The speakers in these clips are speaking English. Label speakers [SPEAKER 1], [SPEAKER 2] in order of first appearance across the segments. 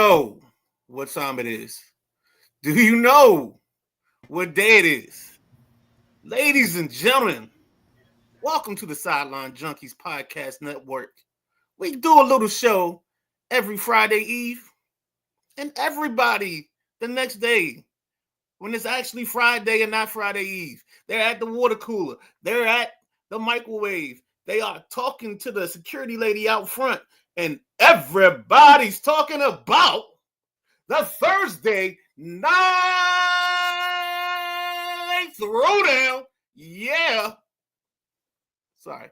[SPEAKER 1] know what time it is? Do you know what day it is? Ladies and gentlemen, welcome to the Sideline Junkies Podcast Network. We do a little show every Friday Eve and everybody the next day when it's actually Friday and not Friday Eve. They're at the water cooler. They're at the microwave. They are talking to the security lady out front, and everybody's talking about the Thursday night throwdown. Yeah. Sorry.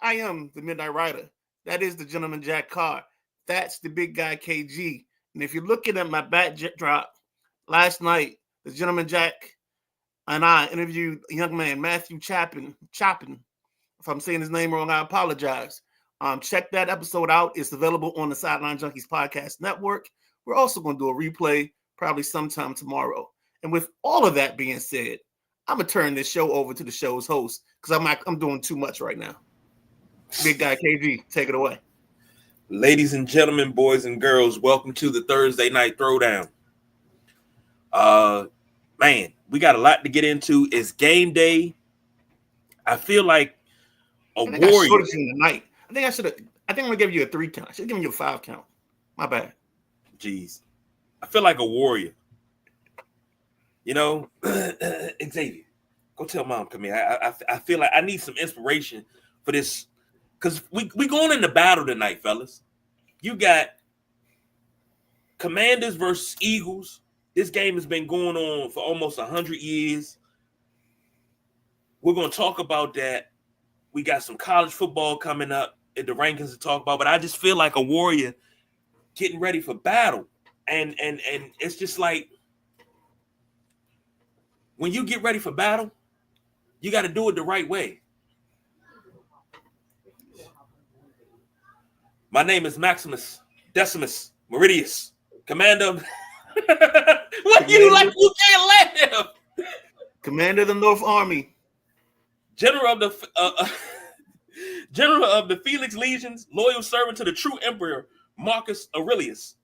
[SPEAKER 1] I am the Midnight Rider. That is the gentleman Jack Carr. That's the big guy KG. And if you're looking at my backdrop, last night, the gentleman Jack and I interviewed a young man, Matthew Choppin. If I'm saying his name wrong, I apologize. Check that episode out. It's available on the Sideline Junkies Podcast Network. We're also going to do a replay probably sometime tomorrow. And with all of that being said, I'm going to turn this show over to the show's host because I'm doing too much right now. Big guy KG, take it away.
[SPEAKER 2] Ladies and gentlemen, boys and girls, welcome to the Thursday night throwdown. Man, we got a lot to get into. It's game day. I feel like a warrior.
[SPEAKER 1] I shorted you tonight. I think I'm gonna give you a 3 count. I should have given you a 5 count. My bad.
[SPEAKER 2] Jeez. I feel like a warrior. You know, Xavier, go tell mom come here. I feel like I need some inspiration for this. Because we going into battle tonight, fellas. You got Commanders versus Eagles. This game has been going on for almost 100 years. We're going to talk about that. We got some college football coming up in the rankings to talk about, but I just feel like a warrior getting ready for battle. And it's just like when you get ready for battle, you got to do it the right way. My name is Maximus Decimus Meridius, Commander. What you like? You can't laugh.
[SPEAKER 1] Commander of the North Army,
[SPEAKER 2] General of the Felix Legions, loyal servant to the true Emperor Marcus Aurelius,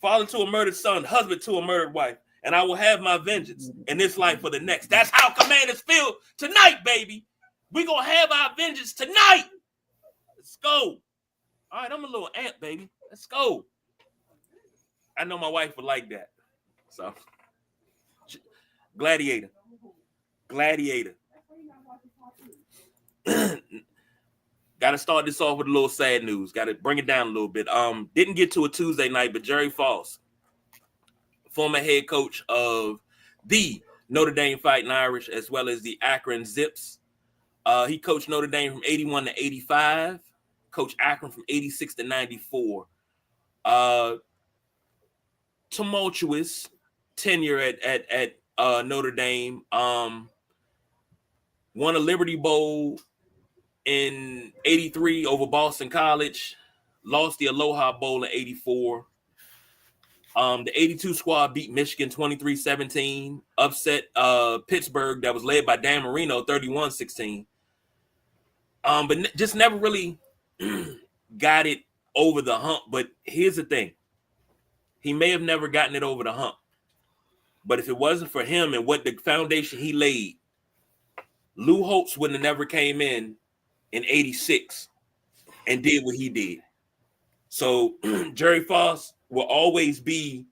[SPEAKER 2] father to a murdered son, husband to a murdered wife, and I will have my vengeance in this life for the next. That's how commanders feel tonight, baby. We're gonna have our vengeance tonight. Let's go. All right, I'm a little ant, baby. Let's go. I know my wife would like that. So, Gladiator. Got to start this off with a little sad news. Got to bring it down a little bit. Didn't get to a Tuesday night, but Jerry Foss, former head coach of the Notre Dame Fighting Irish, as well as the Akron Zips. He coached Notre Dame from 81 to 85. Coach Akron from 86 to 94. Tumultuous tenure at Notre Dame. Won a Liberty Bowl in 83 over Boston College. Lost the Aloha Bowl in 84. The 82 squad beat Michigan 23-17. Upset Pittsburgh that was led by Dan Marino 31-16. But just never really got it over the hump. But here's the thing. He may have never gotten it over the hump. But if it wasn't for him and what the foundation he laid, Lou Holtz wouldn't have never came in 86 and did what he did. So Jerry Foss will always be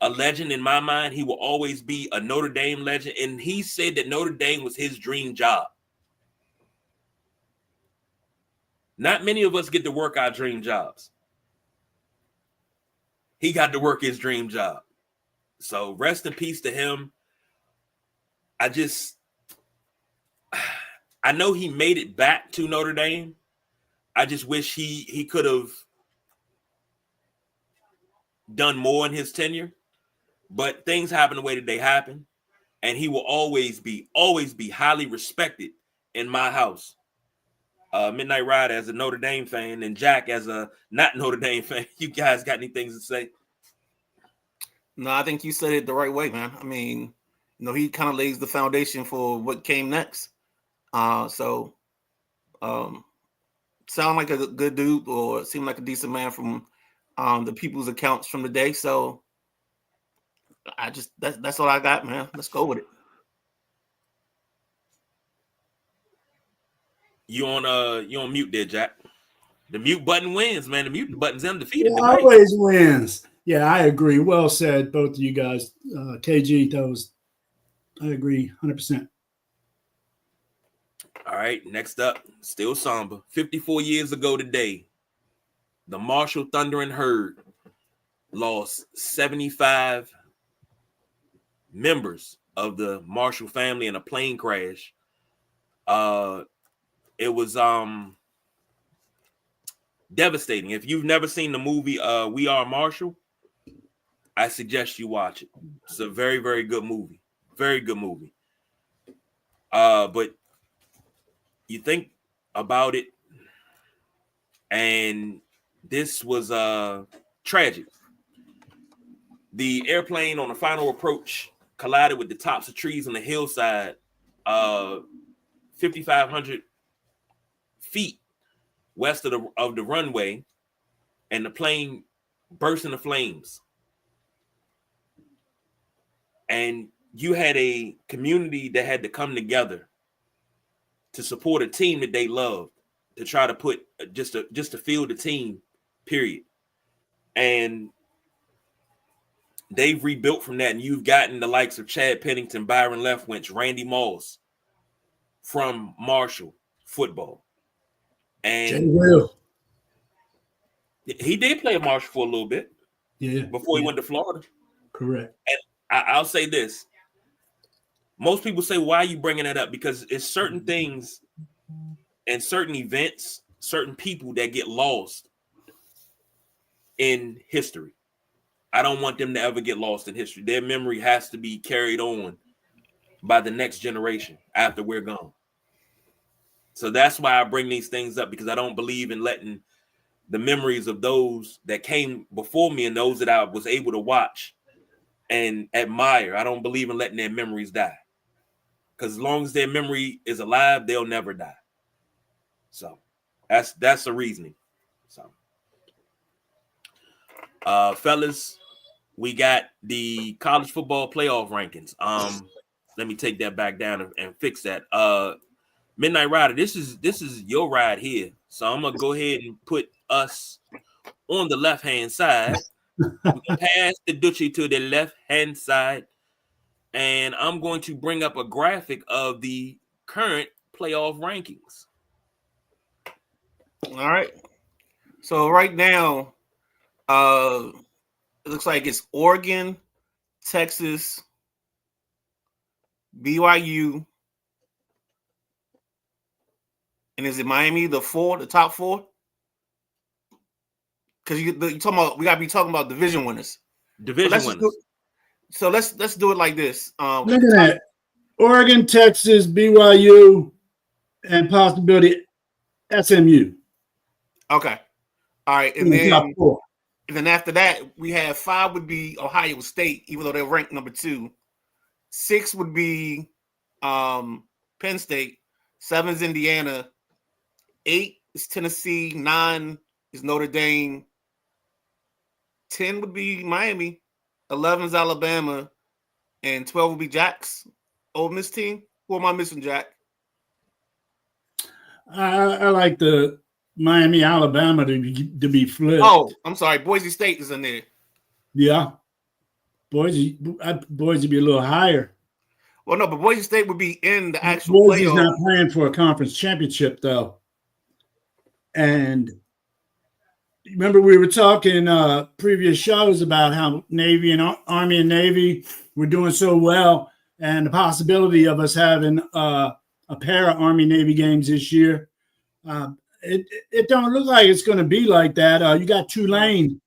[SPEAKER 2] a legend in my mind. He will always be a Notre Dame legend. And he said that Notre Dame was his dream job. Not many of us get to work our dream jobs. He got to work his dream job. So rest in peace to him. I know he made it back to Notre Dame. I just wish he could have done more in his tenure. But things happen the way that they happen. And he will always be highly respected in my house. Midnight Rider as a Notre Dame fan and Jack as a not Notre Dame fan. You guys got any things to say?
[SPEAKER 1] No, I think you said it the right way, man. I mean, he kind of lays the foundation for what came next. Sound like a good dude or seemed like a decent man from the people's accounts from the day. So that's all I got, man. Let's go with it.
[SPEAKER 2] You on mute there, Jack. The mute button wins, man. The mute button's undefeated
[SPEAKER 3] It
[SPEAKER 2] tonight.
[SPEAKER 3] always wins. Yeah, I agree. Well said, both of you guys. KG, I agree 100%.
[SPEAKER 2] All right, next up, still somber. 54 years ago today, the Marshall Thundering Herd lost 75 members of the Marshall family in a plane crash. It was devastating. If you've never seen the movie We Are Marshall, I suggest you watch it. It's a very, very good movie. Very good movie. But you think about it, and this was tragic. The airplane on the final approach collided with the tops of trees on the hillside, 5,500 feet west of the runway, and the plane burst into flames. And you had a community that had to come together to support a team that they loved, to try to put just to field the team, period. And they've rebuilt from that, and you've gotten the likes of Chad Pennington, Byron Leftwich, Randy Moss from Marshall football. And he did play at Marshall for a little bit, before he went to Florida.
[SPEAKER 3] Correct.
[SPEAKER 2] And I'll say this. Most people say, why are you bringing that up? Because it's certain things and certain events, certain people that get lost in history. I don't want them to ever get lost in history. Their memory has to be carried on by the next generation after we're gone. So that's why I bring these things up, because I don't believe in letting the memories of those that came before me and those that I was able to watch and admire, I don't believe in letting their memories die. Because as long as their memory is alive, they'll never die. So that's the reasoning. So fellas, we got the college football playoff rankings. Let me take that back down and fix that. Midnight Rider, this is your ride here. So I'm gonna go ahead and put us on the left-hand side. We're gonna pass the Dutchie to the left-hand side. And I'm going to bring up a graphic of the current playoff rankings.
[SPEAKER 1] All right. So right now, it looks like it's Oregon, Texas, BYU, and is it Miami? The top four? Because you talking about, we gotta be talking about division winners.
[SPEAKER 2] Division winners.
[SPEAKER 1] So let's do it like this.
[SPEAKER 3] Look at that: Oregon, Texas, BYU, and possibility SMU.
[SPEAKER 1] Okay. All right, and then after that, we have 5 would be Ohio State, even though they're ranked number 2. 6 would be Penn State. 7 is Indiana. 8 is Tennessee. 9 is Notre Dame. 10 would be Miami. 11 is Alabama. And 12 would be Jack's Ole Miss team. Who am I missing, Jack?
[SPEAKER 3] I like the Miami, Alabama to be flipped.
[SPEAKER 1] Oh, I'm sorry. Boise State is in there.
[SPEAKER 3] Yeah. Boise be a little higher.
[SPEAKER 1] Well, no, but Boise State would be in the actual
[SPEAKER 3] Boise's
[SPEAKER 1] playoff.
[SPEAKER 3] not playing for a conference championship, though. And remember, we were talking previous shows about how Navy and Army and Navy were doing so well, and the possibility of us having a pair of Army Navy games this year. It don't look like it's going to be like that. You got Tulane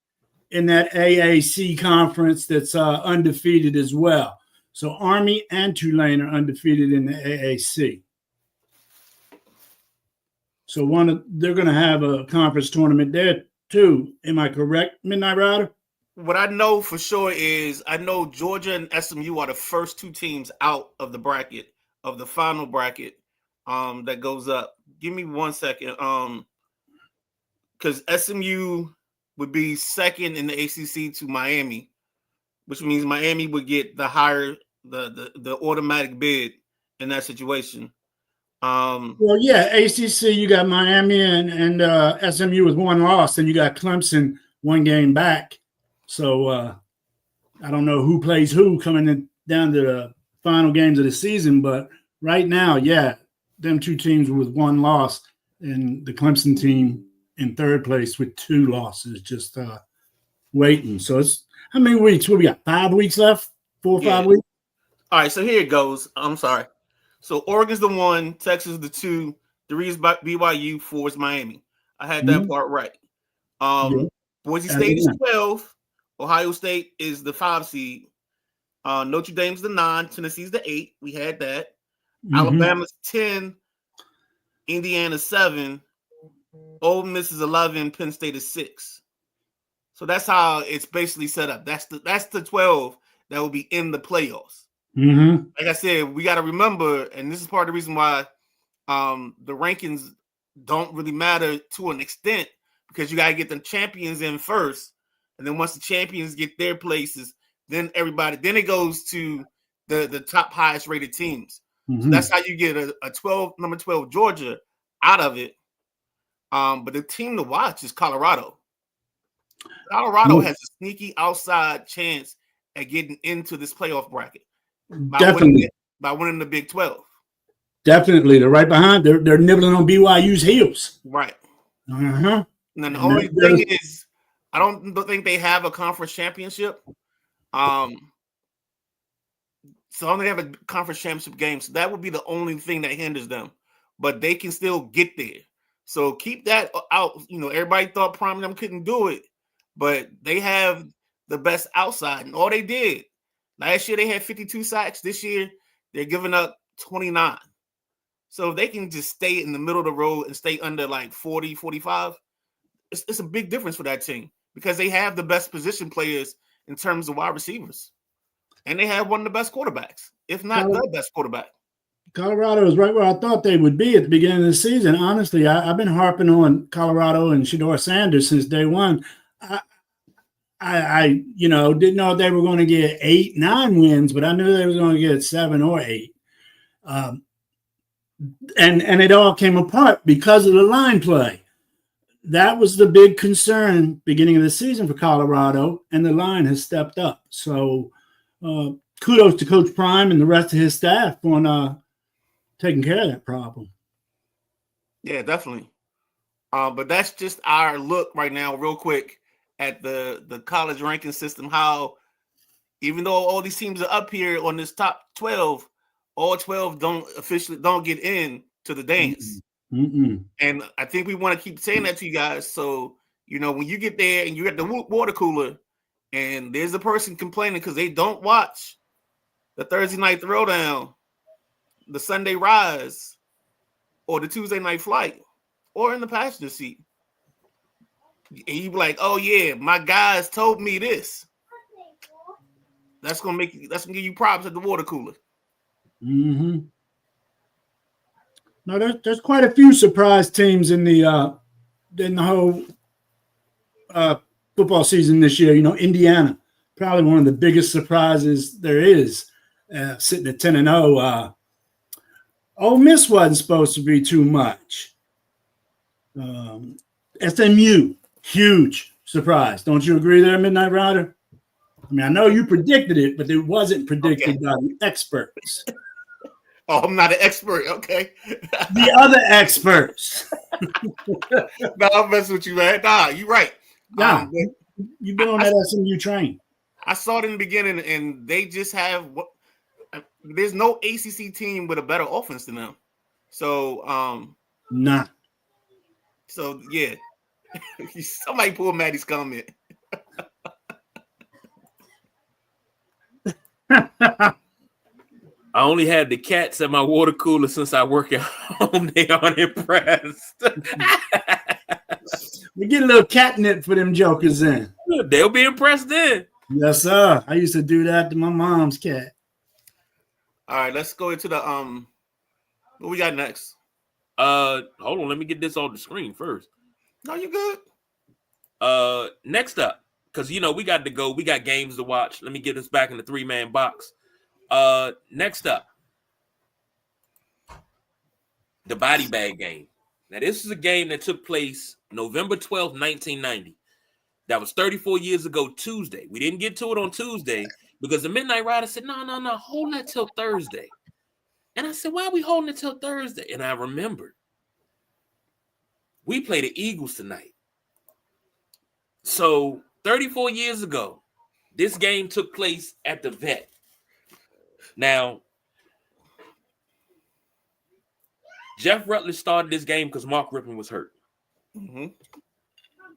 [SPEAKER 3] in that AAC conference that's undefeated as well. So Army and Tulane are undefeated in the AAC. So they're going to have a conference tournament there too. Am I correct, Midnight Rider?
[SPEAKER 1] What I know for sure is I know Georgia and SMU are the first 2 teams out of the bracket, of the final bracket that goes up. Give me 1 second. Because SMU would be second in the ACC to Miami, which means Miami would get the higher the automatic bid in that situation.
[SPEAKER 3] Well, yeah, ACC, you got Miami and SMU with one loss, and you got Clemson one game back. So I don't know who plays who coming down to the final games of the season, but right now, yeah, them two teams with one loss, and the Clemson team in third place with 2 losses, just waiting. So it's how many weeks? What we got? 5 weeks left? 4 or 5 weeks?
[SPEAKER 1] All right, so here it goes. I'm sorry. So Oregon's the 1, Texas the 2, 3 is BYU, 4 is Miami. I had that part right. Boise State is 12. Ohio State is the 5 seed. Notre Dame's the 9. Tennessee's the 8. We had that. Alabama's 10. Indiana 7. Ole Miss is 11. Penn State is 6. So that's how it's basically set up. That's the 12 that will be in the playoffs. Like I said, we got to remember, and this is part of the reason why the rankings don't really matter to an extent, because you got to get the champions in first, and then once the champions get their places, then it goes to the top highest rated teams. So that's how you get a number 12 Georgia out of it. But the team to watch is Colorado. Colorado has a sneaky outside chance at getting into this playoff bracket. By winning the Big 12.
[SPEAKER 3] Definitely. They're right behind. They're nibbling on BYU's heels.
[SPEAKER 1] Right. And then the only thing is, I don't think they have a conference championship. So they only have a conference championship game. So that would be the only thing that hinders them. But they can still get there. So keep that out. Everybody thought Prime them couldn't do it. But they have the best outside. And all they did. Last year, they had 52 sacks. This year, they're giving up 29. So if they can just stay in the middle of the road and stay under like 40, 45, it's a big difference for that team because they have the best position players in terms of wide receivers. And they have one of the best quarterbacks, if not the best quarterback. Colorado
[SPEAKER 3] is right where I thought they would be at the beginning of the season. Honestly, I've been harping on Colorado and Shedeur Sanders since day one. I didn't know if they were going to get 8, 9 wins, but I knew they were going to get 7 or 8. And it all came apart because of the line play. That was the big concern beginning of the season for Colorado, and the line has stepped up. So kudos to Coach Prime and the rest of his staff on taking care of that problem.
[SPEAKER 1] Yeah, definitely. But that's just our look right now, real quick, at the college ranking system, how even though all these teams are up here on this top 12, all 12 don't get in to the dance. And I think we want to keep saying that to you guys. So, when you get there and you're at the water cooler and there's a person complaining because they don't watch the Thursday night Throwdown, the Sunday Rise, or the Tuesday night flight, or in the passenger seat. And you be like, oh yeah, my guys told me this. That's gonna give you props at the water cooler.
[SPEAKER 3] No, there's quite a few surprise teams in the whole football season this year. Indiana, probably one of the biggest surprises there is, sitting at 10-0. Ole Miss wasn't supposed to be too much. SMU. Huge surprise. Don't you agree there, Midnight Rider? I mean, I know you predicted it, but it wasn't predicted by the experts.
[SPEAKER 1] Oh, I'm not an expert. Okay.
[SPEAKER 3] The other experts.
[SPEAKER 1] No, I'm messing with you, man. Nah, you're right.
[SPEAKER 3] Nah, you've been on that SMU train.
[SPEAKER 1] I saw it in the beginning, and they just have there's no ACC team with a better offense than them. So,
[SPEAKER 3] nah.
[SPEAKER 1] So, yeah. Somebody pull Maddie's comment.
[SPEAKER 2] I only had the cats at my water cooler since I work at home. They aren't impressed.
[SPEAKER 3] We get a little catnip for them jokers in.
[SPEAKER 2] They'll be impressed then.
[SPEAKER 3] Yes, sir. I used to do that to my mom's cat.
[SPEAKER 1] All right, let's go into the what we got next?
[SPEAKER 2] Hold on, let me get this on the screen first.
[SPEAKER 1] No, you good.
[SPEAKER 2] Next up, because we got to go. We got games to watch. Let me get us back in the 3-man box. Next up, the body bag game. Now, this is a game that took place November 12th, 1990. That was 34 years ago, Tuesday. We didn't get to it on Tuesday because the Midnight Rider said, no, hold that till Thursday. And I said, why are we holding it till Thursday? And I remembered. We play the Eagles tonight. So 34 years ago, this game took place at the Vet. Now, Jeff Rutledge started this game because Mark Rippon was hurt.
[SPEAKER 1] Mm-hmm.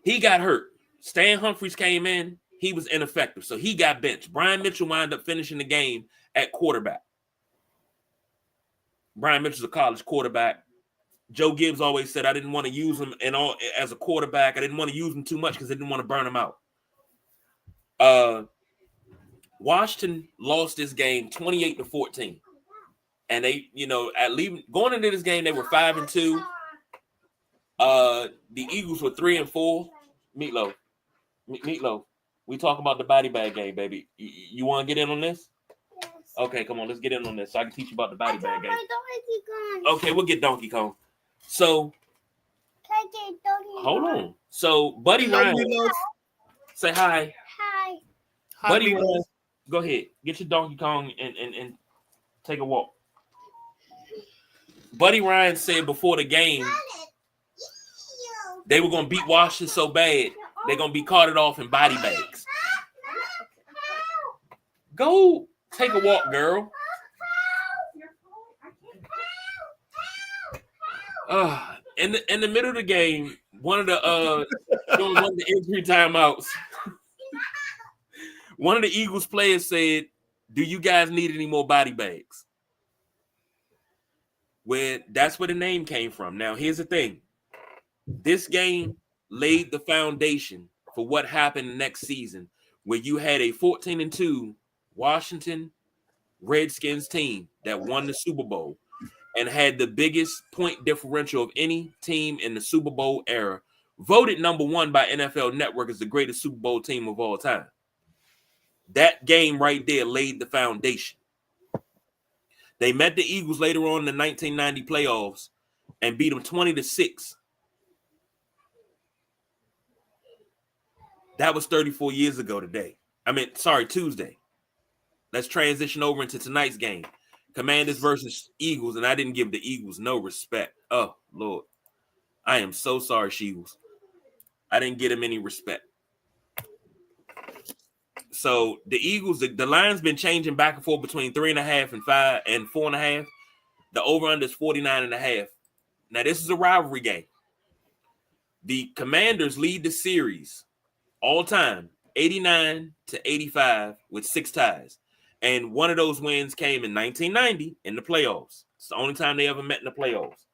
[SPEAKER 2] He got hurt. Stan Humphries came in. He was ineffective, so he got benched. Brian Mitchell wound up finishing the game at quarterback. Brian Mitchell's a college quarterback. Joe Gibbs always said I didn't want to use him as a quarterback. I didn't want to use him too much because I didn't want to burn him out. Washington lost this game 28-14. And they, going into this game, they were 5-2. The Eagles were 3-4. Meatloaf. We talk about the body bag game, baby. You want to get in on this? Yes. Okay, come on, let's get in on this so I can teach you about the body bag game. Okay, we'll get Donkey Kong. So, hold on. So, Buddy Ryan, say hi.
[SPEAKER 4] Hi.
[SPEAKER 2] Buddy Ryan, go ahead. Get your Donkey Kong and take a walk. Buddy Ryan said before the game they were going to beat Washington so bad they're going to be carted off in body bags. Go take a walk, girl. In the middle of the game, one of the injury timeouts, one of the Eagles players said, "Do you guys need any more body bags?" That's where the name came from. Now, here's the thing. This game laid the foundation for what happened next season, where you had a 14-2 Washington Redskins team that won the Super Bowl and had the biggest point differential of any team in the Super Bowl era, voted number 1 by NFL Network as the greatest Super Bowl team of all time. That game right there laid the foundation. They met the Eagles later on in the 1990 playoffs and beat them 20-6. That was 34 years ago today. Tuesday. Let's transition over into tonight's game. Commanders versus Eagles, and I didn't give the Eagles no respect. Oh, Lord. I am so sorry, Eagles. I didn't give them any respect. So the Eagles, the line's been changing back and forth between 3.5 and 5 and 4.5. The over-under is 49.5. Now, this is a rivalry game. The Commanders lead the series all time, 89-85 with 6 ties. And one of those wins came in 1990 in the playoffs. It's the only time they ever met in the playoffs.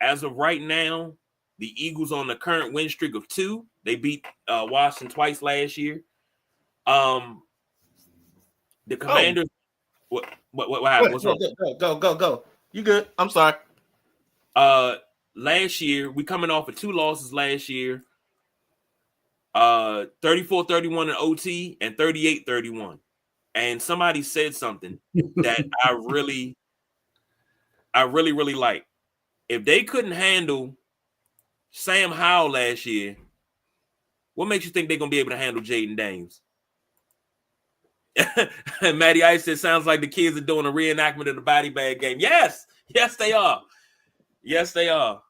[SPEAKER 2] As of right now, the Eagles on the current win streak of 2. They beat Washington twice last year. The Commanders. What happened? What's wrong?
[SPEAKER 1] Go. You good? I'm sorry.
[SPEAKER 2] Last year, we coming off of 2 losses last year. 34-31 in OT and 38-31. And somebody said something that I really like. If they couldn't handle Sam Howell last year, what makes you think they're going to be able to handle Jaden Daniels? And Matty Ice said, sounds like the kids are doing a reenactment of the body bag game. Yes, they are. Yes, they are.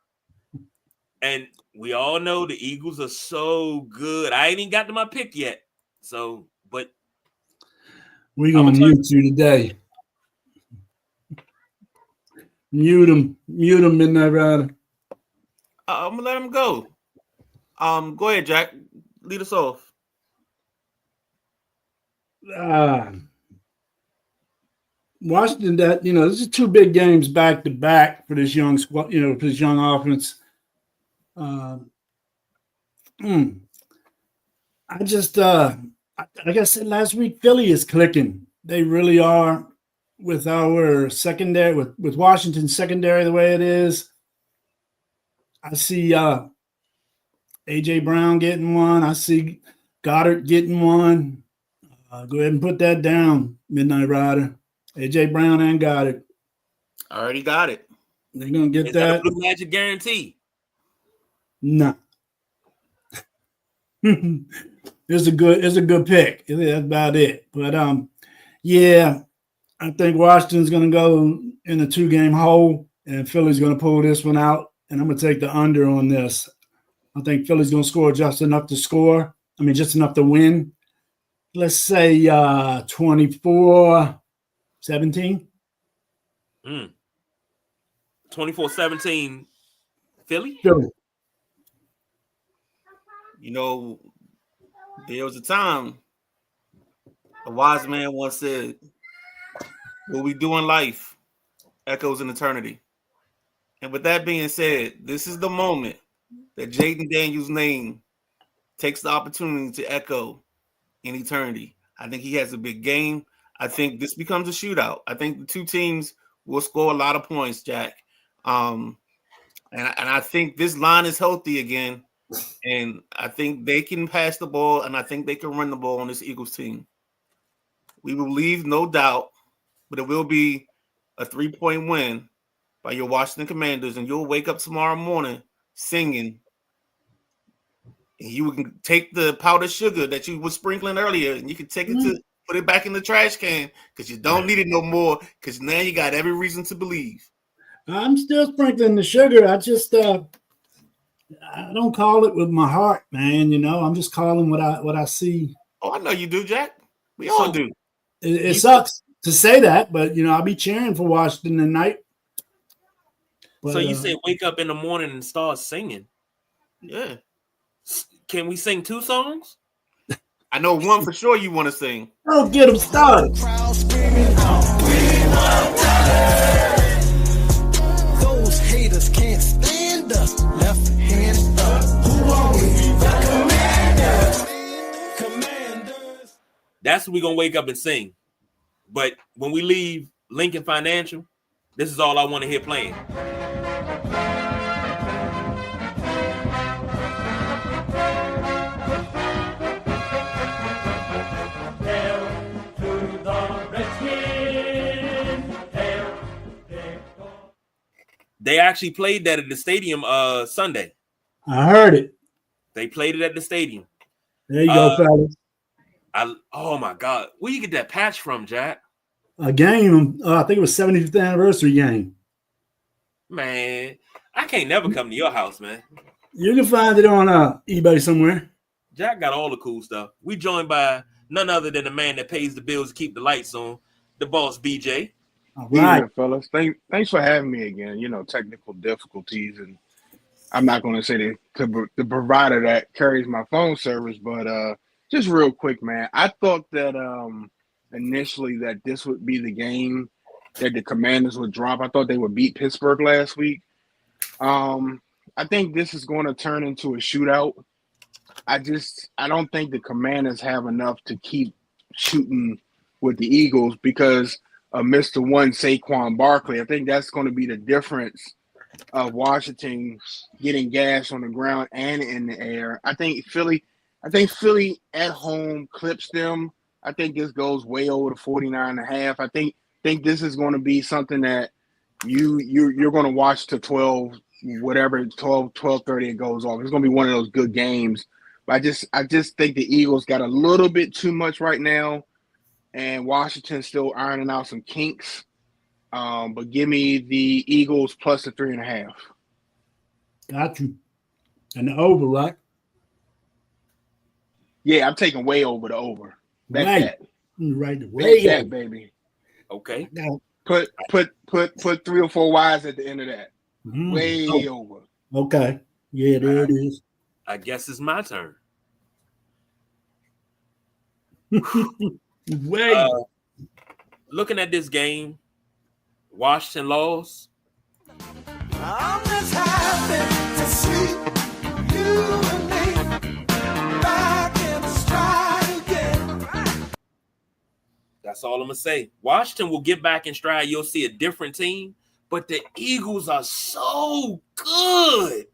[SPEAKER 2] And we all know the Eagles are so good. I ain't even got to my pick yet. So, but
[SPEAKER 3] we're going to mute you today. Mute him, Midnight Rider.
[SPEAKER 1] I'm going to let him go. Go ahead, Jack. Lead us off.
[SPEAKER 3] Washington, this is 2 big games back to back for this young squad, for this young offense. I just, like I said last week, Philly is clicking. They really are with our secondary, with Washington's secondary the way it is. I see AJ Brown getting one. I see Goddard getting one. Go ahead and put that down, Midnight Rider. AJ Brown and Goddard.
[SPEAKER 1] I already got it.
[SPEAKER 3] They're gonna get
[SPEAKER 2] Is that a
[SPEAKER 3] that.
[SPEAKER 2] Blue Magic guarantee?
[SPEAKER 3] Nah. It's a good pick. That's about it. But yeah, I think Washington's gonna go in a 2-game hole, and Philly's gonna pull this one out. And I'm gonna take the under on this. I think Philly's gonna score just enough to score. I mean, just enough to win. Let's say 24-17.
[SPEAKER 2] 24-17 Philly?
[SPEAKER 3] Philly.
[SPEAKER 1] You know, there was a time a wise man once said, what we do in life echoes in eternity. And with that being said, this is the moment that Jaden Daniels' name takes the opportunity to echo in eternity. I think he has a big game. I think this becomes a shootout. I think the two teams will score a lot of points, Jack. And I think this line is healthy again. And I think they can pass the ball, and I think they can run the ball on this Eagles team. We will leave, no doubt, but it will be a 3-point win by your Washington Commanders, and you'll wake up tomorrow morning singing. And you can take the powdered sugar that you were sprinkling earlier, and you can take it to put it back in the trash can because you don't need it no more because now you got every reason to believe.
[SPEAKER 3] I'm still sprinkling the sugar. I just I don't call it with my heart, man. You know, I'm just calling what I see.
[SPEAKER 1] Oh, I know you do, Jack. We all do.
[SPEAKER 3] It sucks to say that, but you know, I'll be cheering for Washington tonight. But,
[SPEAKER 2] so you say wake up in the morning and start singing.
[SPEAKER 1] Yeah.
[SPEAKER 2] Can we sing 2 songs?
[SPEAKER 1] I know one for sure you want to sing.
[SPEAKER 3] Oh, get them started.
[SPEAKER 4] Those haters can't stand us. Left hand up. Who are we? The Commanders.
[SPEAKER 2] That's what we're gonna wake up and sing. But when we leave Lincoln Financial, this is all I want to hear playing. They actually played that at the stadium Sunday.
[SPEAKER 3] I heard it.
[SPEAKER 2] They played it at the stadium.
[SPEAKER 3] There you go, fellas.
[SPEAKER 2] Oh my God. Where you get that patch from, Jack?
[SPEAKER 3] A game. I think it was 75th anniversary game.
[SPEAKER 2] Man, I can't never come to your house, man.
[SPEAKER 3] You can find it on eBay somewhere.
[SPEAKER 2] Jack got all the cool stuff. We joined by none other than the man that pays the bills to keep the lights on, the boss BJ.
[SPEAKER 3] All right,
[SPEAKER 5] fellas. Thanks for having me again. You know, technical difficulties, and I'm not going to say the provider that carries my phone service, but just real quick, man. I thought that initially that this would be the game that the Commanders would drop. I thought they would beat Pittsburgh last week. I think this is going to turn into a shootout. I don't think the Commanders have enough to keep shooting with the Eagles because of Mr. One Saquon Barkley. I think that's going to be the difference of Washington getting gas on the ground and in the air. I think Philly at home clips them. I think this goes way over the 49.5. I think this is going to be something that you're going to watch to 12, whatever, 12:30 it goes off. It's going to be one of those good games. But I just think the Eagles got a little bit too much right now, and Washington's still ironing out some kinks. But give me the Eagles plus the 3.5.
[SPEAKER 3] Got you. And the over, right?
[SPEAKER 5] Yeah, I'm taking way over the over. Bet
[SPEAKER 3] Right.
[SPEAKER 5] that.
[SPEAKER 3] Right.
[SPEAKER 5] Bet
[SPEAKER 3] Way
[SPEAKER 5] that,
[SPEAKER 3] over.
[SPEAKER 5] baby.
[SPEAKER 2] Okay.
[SPEAKER 3] Now,
[SPEAKER 5] Put 3 or 4 Y's at the end of that.
[SPEAKER 3] mhm.
[SPEAKER 5] Way over.
[SPEAKER 3] Okay. Yeah, there it is.
[SPEAKER 2] I guess it's my turn.
[SPEAKER 3] Way.
[SPEAKER 2] Looking at this game, Washington lost.
[SPEAKER 4] I'm just happy to see you and me back in the stride again.
[SPEAKER 2] That's all I'm going to say. Washington will get back in stride. You'll see a different team, but the Eagles are so good.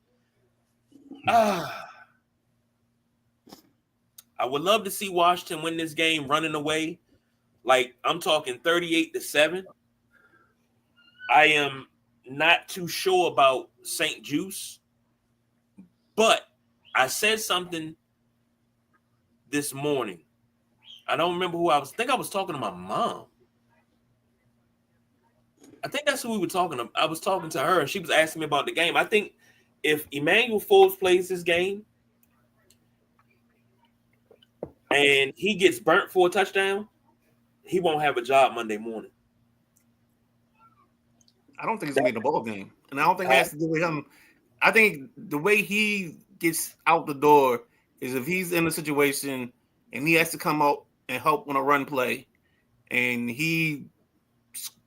[SPEAKER 2] I would love to see Washington win this game running away. Like, I'm talking 38-7. I am not too sure about St. Juice, but I said something this morning. I don't remember who I think I was talking to my mom. I think that's who we were talking to. I was talking to her, and she was asking me about the game. I think if Emmanuel Forbes plays this game and he gets burnt for a touchdown, he won't have a job Monday morning.
[SPEAKER 1] I don't think he's gonna get the ball game, and I don't think it has to do with him. I think the way he gets out the door is if he's in a situation and he has to come out and help on a run play, and he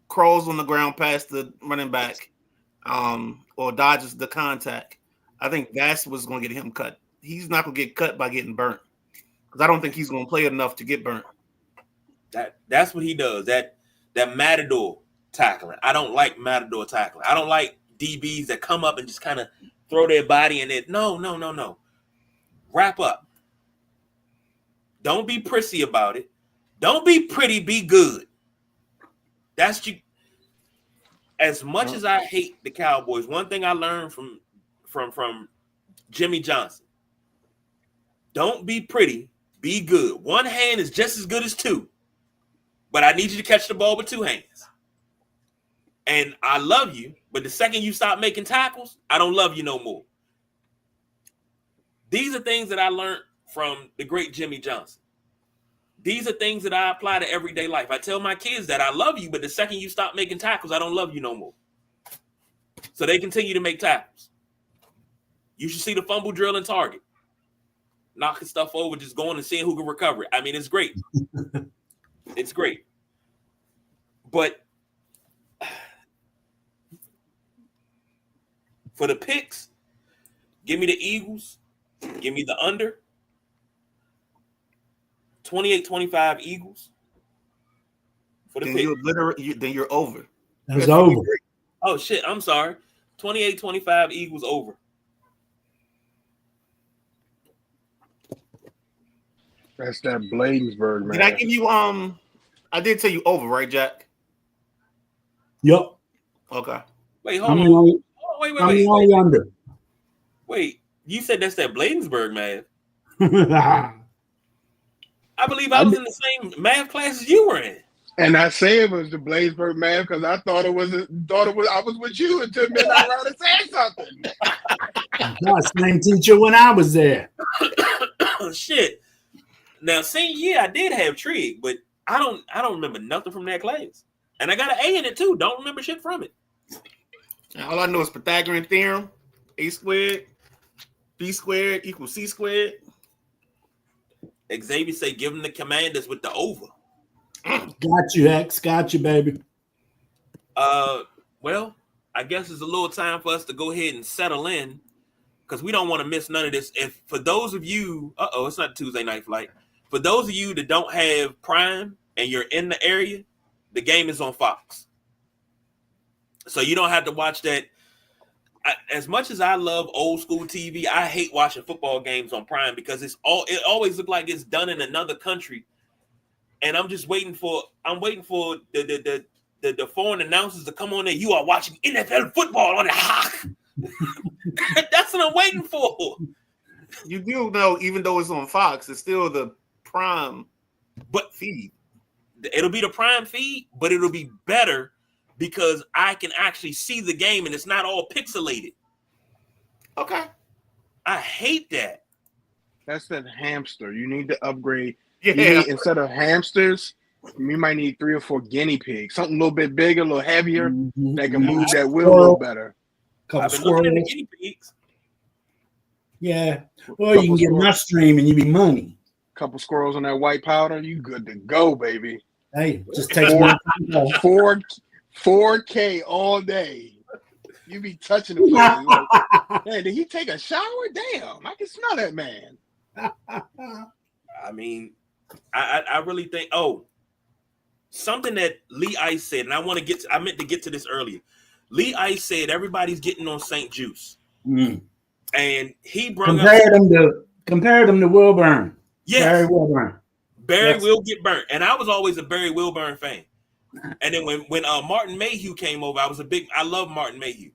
[SPEAKER 1] crawls on the ground past the running back, or dodges the contact. I think that's what's going to get him cut. He's not going to get cut by getting burnt, because I don't think he's going to play enough to get burnt.
[SPEAKER 2] That's what he does. That matador tackling. I don't like matador tackling. I don't like DBs that come up and just kind of throw their body in it. No. Wrap up. Don't be prissy about it. Don't be pretty. Be good. That's you. As much as I hate the Cowboys, one thing I learned from Jimmy Johnson: don't be pretty, be good. One hand is just as good as two, but I need you to catch the ball with two hands. And I love you, but the second you stop making tackles, I don't love you no more. These are things that I learned from the great Jimmy Johnson. These are things that I apply to everyday life. I tell my kids that I love you, but the second you stop making tackles, I don't love you no more. So they continue to make tackles. You should see the fumble drill in Target. Knocking stuff over, just going and seeing who can recover it. I mean, it's great. It's great. But for the picks, give me the Eagles. Give me the under. 28-25 Eagles. For the pick.
[SPEAKER 1] Then you're over.
[SPEAKER 3] That's over.
[SPEAKER 2] Oh, shit. I'm sorry. 28-25 Eagles over.
[SPEAKER 5] That's that Bladensburg, man.
[SPEAKER 1] Did I give you I did tell you over, right, Jack?
[SPEAKER 3] Yep.
[SPEAKER 1] Okay.
[SPEAKER 2] Wait, hold on. Wait.
[SPEAKER 3] Under.
[SPEAKER 2] Wait, you said that's that Bladensburg math. I believe I was in the same math class as you were in.
[SPEAKER 5] And I say it was the Bladensburg man because I thought it was I was with you until Midnight Rider said something.
[SPEAKER 3] God, same teacher when I was there.
[SPEAKER 2] Oh, shit. Now, same year I did have trig, but I don't remember nothing from that class. And I got an A in it too. Don't remember shit from it.
[SPEAKER 1] All I know is Pythagorean theorem, A squared, B squared equals C squared.
[SPEAKER 2] Xavier say give him the Commanders with the over.
[SPEAKER 3] Got you, X. Got you, baby.
[SPEAKER 2] Well, I guess it's a little time for us to go ahead and settle in because we don't want to miss none of this. If for those of you, it's not a Tuesday night flight. For those of you that don't have Prime and you're in the area, the game is on Fox. So you don't have to watch that. As much as I love old school TV, I hate watching football games on Prime because it always looks like it's done in another country. And I'm just waiting for the foreign announcers to come on there. You are watching NFL football on the Hawk. That's what I'm waiting for.
[SPEAKER 1] You do know, even though it's on Fox, it's still the Prime feed.
[SPEAKER 2] It'll be the Prime feed, but it'll be better because I can actually see the game and it's not all pixelated.
[SPEAKER 1] Okay.
[SPEAKER 2] I hate that.
[SPEAKER 5] That's that hamster. You need to upgrade.
[SPEAKER 1] Yeah.
[SPEAKER 5] Instead of hamsters, you might need 3 or 4 guinea pigs. Something a little bit bigger, a little heavier, that can move that wheel a little better.
[SPEAKER 2] I've been looking at the guinea pigs.
[SPEAKER 3] Yeah. Or you can get my stream and you be money.
[SPEAKER 5] Couple squirrels on that white powder, you good to go, baby.
[SPEAKER 3] Hey, just take
[SPEAKER 5] 4K all day. You be touching the place. Like, hey, did he take a shower? Damn, I can smell that man.
[SPEAKER 2] I mean, I really think. Something that Lee Ice said, and I meant to get to this earlier. Lee Ice said everybody's getting on St. Juice, and he brought
[SPEAKER 3] compared them to Wilburn.
[SPEAKER 2] Yes.
[SPEAKER 3] Barry Wilburn.
[SPEAKER 2] Barry
[SPEAKER 3] Yes.
[SPEAKER 2] will get burnt. And I was always a Barry Wilburn fan. And then when Martin Mayhew came over, I love Martin Mayhew.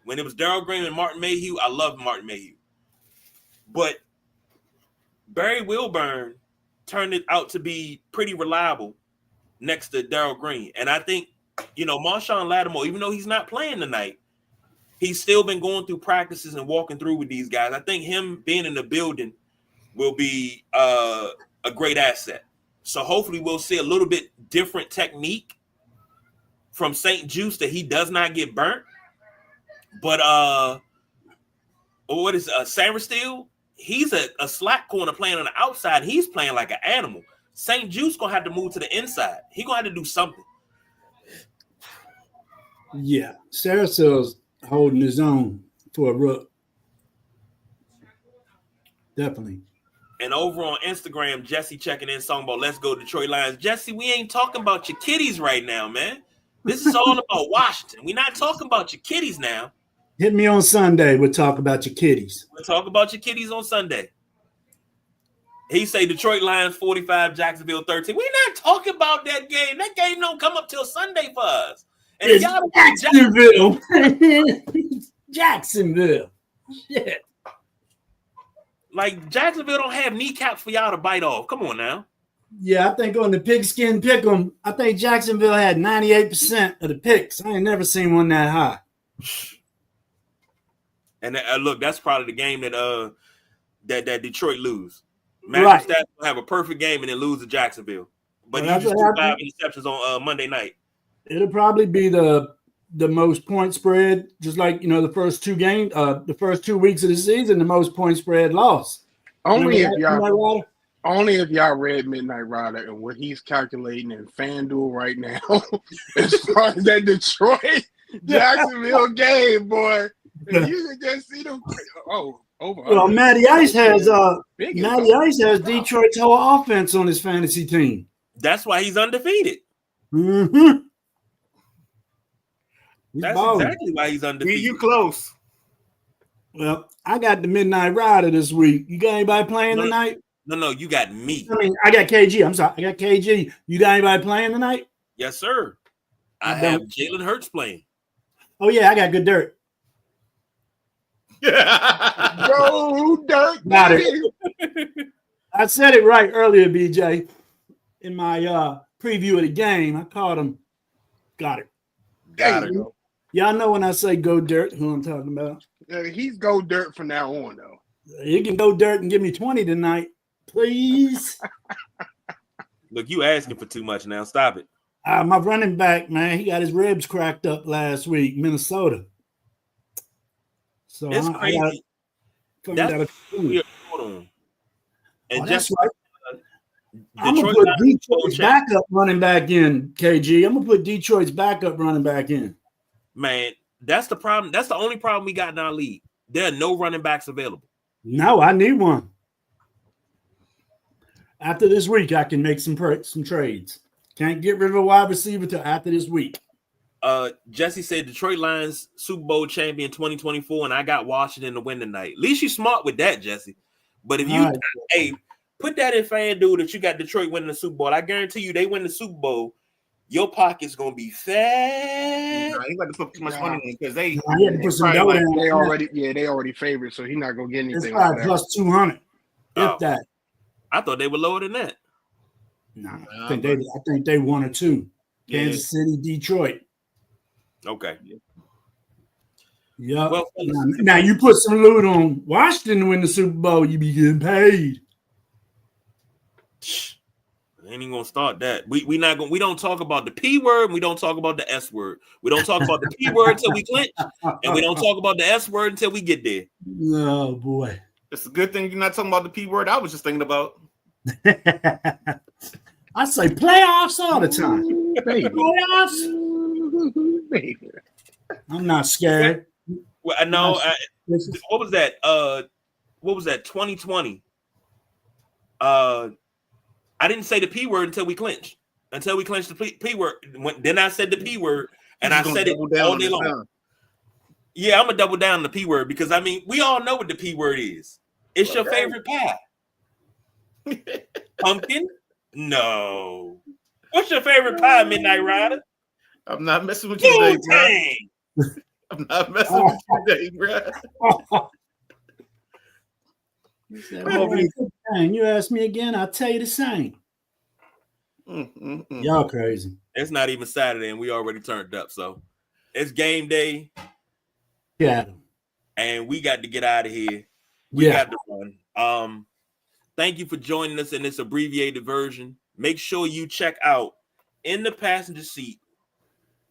[SPEAKER 2] When it was Darryl Green and Martin Mayhew, I loved Martin Mayhew. But Barry Wilburn turned it out to be pretty reliable next to Darryl Green. And I think, Marshawn Lattimore, even though he's not playing tonight, he's still been going through practices and walking through with these guys. I think him being in the building will be a great asset. So hopefully we'll see a little bit different technique from St. Juice that he does not get burnt. But what is Sarah Steele? He's a slack corner playing on the outside. He's playing like an animal. St. Juice gonna have to move to the inside. He gonna have to do something.
[SPEAKER 3] Yeah, Sarah Steele's holding his own for a rook. Definitely.
[SPEAKER 2] And over on Instagram, Jesse checking in, talking about let's go Detroit Lions. Jesse, we ain't talking about your kitties right now, man. This is all about Washington. We're not talking about your kitties now.
[SPEAKER 3] Hit me on Sunday. We'll talk about your kitties.
[SPEAKER 2] We'll talk about your kitties on Sunday. He say Detroit Lions 45, Jacksonville 13. We're not talking about that game. That game don't come up till Sunday for us. And
[SPEAKER 3] It's
[SPEAKER 2] y'all
[SPEAKER 3] Jacksonville. Jacksonville. Shit.
[SPEAKER 2] Like Jacksonville don't have kneecaps for y'all to bite off. Come on now.
[SPEAKER 3] Yeah, I think on the pigskin pick'em, I think Jacksonville had 98% of the picks. I ain't never seen one that high.
[SPEAKER 2] And look, that's probably the game that Detroit lose. Matthew
[SPEAKER 3] Right.
[SPEAKER 2] Stafford will have a perfect game and then lose to Jacksonville. But
[SPEAKER 3] Well,
[SPEAKER 2] he just
[SPEAKER 3] that's
[SPEAKER 2] threw
[SPEAKER 3] what
[SPEAKER 2] 5 interceptions on Monday night.
[SPEAKER 3] It'll probably be the most point spread, just like the first two games, the first 2 weeks of the season, the most point spread loss.
[SPEAKER 5] Only if
[SPEAKER 3] Remember
[SPEAKER 5] y'all
[SPEAKER 3] that?
[SPEAKER 5] only if y'all read Midnight Rider and what he's calculating in FanDuel right now, as far as that Detroit Jacksonville game, boy. If you can just see them over.
[SPEAKER 3] Well, Matty Ice has
[SPEAKER 5] big
[SPEAKER 3] Matty Ice has Detroit's whole offense on his fantasy team.
[SPEAKER 2] That's why he's undefeated.
[SPEAKER 3] Mm-hmm.
[SPEAKER 2] That's exactly why he's undefeated.
[SPEAKER 1] You close.
[SPEAKER 3] Well, I got the Midnight Rider this week. You got anybody playing tonight?
[SPEAKER 2] No, you got me.
[SPEAKER 3] I mean, I got KG. I'm sorry. I got KG. You got anybody playing tonight?
[SPEAKER 2] Yes, sir. I have Jalen Hurts playing.
[SPEAKER 3] Oh, yeah, I got good dirt.
[SPEAKER 5] Go Dirk.
[SPEAKER 3] Got it. I said it right earlier, BJ. In my preview of the game, I called him. Got it.
[SPEAKER 2] Got
[SPEAKER 5] Hey,
[SPEAKER 2] it.
[SPEAKER 3] Y'all know when I say go dirt, who I'm talking about.
[SPEAKER 5] He's Go Dirt from now on, though.
[SPEAKER 3] You can go dirt and give me 20 tonight, please.
[SPEAKER 2] Look, you asking for too much now. Stop it.
[SPEAKER 3] My running back, man, he got his ribs cracked up last week, Minnesota. So
[SPEAKER 2] It's crazy. That's weird. Hold on. And
[SPEAKER 3] that's
[SPEAKER 2] just
[SPEAKER 3] right. I'm gonna put Detroit's backup running back in, KG. I'm gonna put Detroit's backup running back in.
[SPEAKER 2] Man, that's the problem. That's the only problem we got in our league. There are no running backs available.
[SPEAKER 3] No, I need one. After this week, I can make some trades. Can't get rid of a wide receiver till after this week.
[SPEAKER 2] Jesse said Detroit Lions Super Bowl champion 2024, and I got Washington to win tonight. At least you smart with that, Jesse. But if you put that in FanDuel that you got Detroit winning the Super Bowl, I guarantee you they win the Super Bowl, your pocket's gonna be fat.
[SPEAKER 1] Nah, you got to put too much money in because they
[SPEAKER 3] had to put some dough down.
[SPEAKER 5] They already favored, so he's not gonna get
[SPEAKER 3] It's
[SPEAKER 5] anything.
[SPEAKER 3] probably plus 200. If that.
[SPEAKER 2] I thought they were lower than that.
[SPEAKER 3] Nah, I think they 1 or 2. Kansas City, Detroit.
[SPEAKER 2] Okay.
[SPEAKER 3] Yeah.
[SPEAKER 2] Well,
[SPEAKER 3] now you put some loot on Washington to win the Super Bowl, you be getting paid.
[SPEAKER 2] Ain't even gonna start that. We don't talk about the P word, and we don't talk about the S word. We don't talk about the P word until we clinch, and we don't talk about the S word until we get there.
[SPEAKER 3] Oh boy.
[SPEAKER 1] It's a good thing you're not talking about the P word. I was just thinking about.
[SPEAKER 3] I say playoffs all the time.
[SPEAKER 5] Baby.
[SPEAKER 3] Playoffs.
[SPEAKER 5] Baby.
[SPEAKER 3] I'm not scared.
[SPEAKER 2] Well, I know. What was that? What was that? 2020. I didn't say the P word until we clinched. Until we clinched the P word. Then I said the P word, and I said it all day long. Yeah, I'm gonna double down on the P word because I mean we all know what the P word is. It's your favorite pie. Pumpkin? No. What's your favorite pie, Midnight Rider?
[SPEAKER 1] I'm not messing with you today, bro.
[SPEAKER 2] Wu-Tang.
[SPEAKER 1] I'm not messing with you today, bro.
[SPEAKER 3] You said, well, dang, you ask me again, I'll tell you the same. Y'all crazy.
[SPEAKER 2] It's not even Saturday, and we already turned up. So it's game day.
[SPEAKER 3] Yeah.
[SPEAKER 2] And we got to get out of here. We got to run. Thank you for joining us in this abbreviated version. Make sure you check out In the Passenger Seat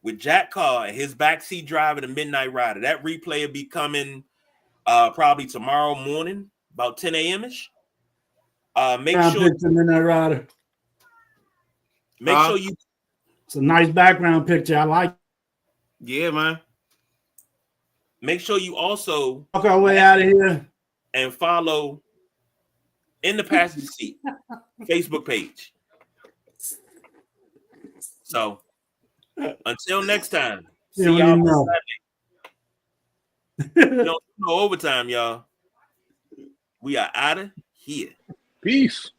[SPEAKER 2] with Jack Carr and his backseat driver, the Midnight Rider. That replay will be coming probably tomorrow morning, about 10 a.m.ish. Make sure
[SPEAKER 3] picture, Midnight Rider.
[SPEAKER 2] Make sure you.
[SPEAKER 3] It's a nice background picture. I like it.
[SPEAKER 1] Yeah, man.
[SPEAKER 2] Make sure you also
[SPEAKER 3] walk our way out of here
[SPEAKER 2] and follow In the Passenger Seat Facebook page. So until next time, see y'all on Sunday. No overtime, y'all. We are out of here.
[SPEAKER 5] Peace.